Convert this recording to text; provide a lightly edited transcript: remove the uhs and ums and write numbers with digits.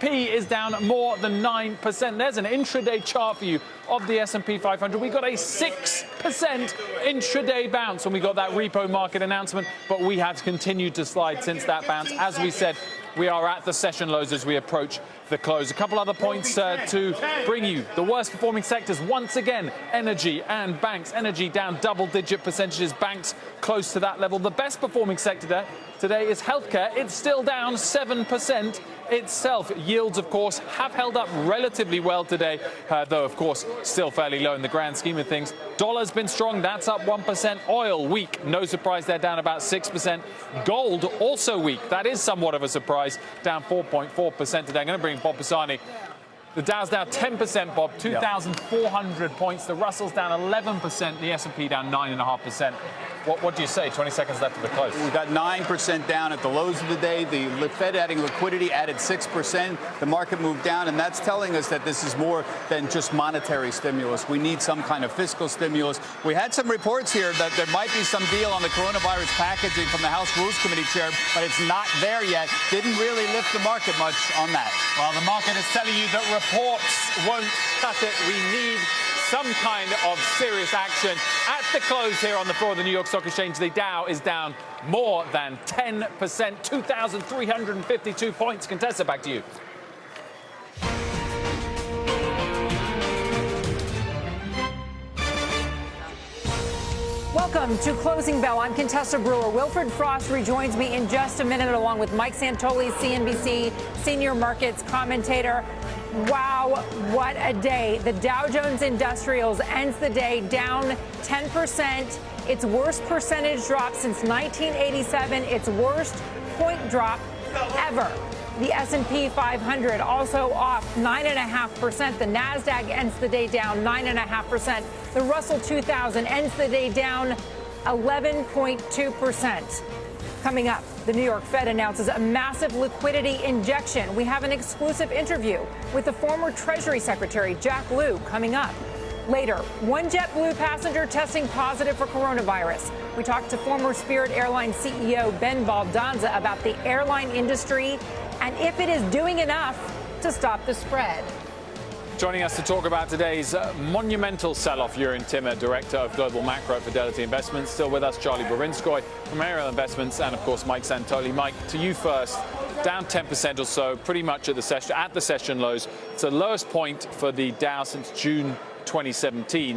P is down more than 9%. There's an intraday chart for you of the S&P 500. We got a 6% intraday bounce when we got that repo market announcement, but we have continued to slide since that bounce. As we said, we are at the session lows as we approach the close. A couple other points to bring you. The worst performing sectors, once again, energy and banks. Energy down double-digit percentages, banks close to that level. The best performing sector today is healthcare. It's still down 7% itself. Yields, of course, have held up relatively well today, though, of course, still fairly low in the grand scheme of things. Dollar's been strong. That's up 1%. Oil, weak. No surprise, they're down about 6%. Gold, also weak. That is somewhat of a surprise, down 4.4% today. I'm going to bring Bob Pisani. The Dow's down 10%, Bob, 2,400 points. The Russell's down 11%. The S&P down 9.5%. What do you say? 20 seconds left of the close. We've got 9% down at the lows of the day. The Fed adding liquidity added 6%. The market moved down, and that's telling us that this is more than just monetary stimulus. We need some kind of fiscal stimulus. We had some reports here that there might be some deal on the coronavirus packaging from the House Rules Committee chair, but it's not there yet. Didn't really lift the market much on that. Well, the market is telling you that reports won't cut it. We need some kind of serious action. At the close here on the floor of the New York Stock Exchange, the Dow is down more than 10%, 2,352 points. Contessa, back to you. Welcome to Closing Bell. I'm Contessa Brewer. Wilfred Frost rejoins me in just a minute, along with Mike Santoli, CNBC senior markets commentator. Wow, what a day. The Dow Jones Industrials ends the day down 10%. Its worst percentage drop since 1987. Its worst point drop ever. The S&P 500 also off 9.5%. The Nasdaq ends the day down 9.5%. The Russell 2000 ends the day down 11.2%. Coming up, the New York Fed announces a massive liquidity injection. We have an exclusive interview with the former Treasury Secretary, Jack Lew, coming up. Later, one JetBlue passenger testing positive for coronavirus. We talked to former Spirit Airlines CEO Ben Baldanza about the airline industry and if it is doing enough to stop the spread. Joining us to talk about today's monumental sell-off, Euron Timmer, Director of Global Macro at Fidelity Investments. Still with us, Charlie Borinskoy from Ariel Investments, and, of course, Mike Santoli. Mike, to you first. Down 10% or so, pretty much at the session lows. It's the lowest point for the Dow since June 2017.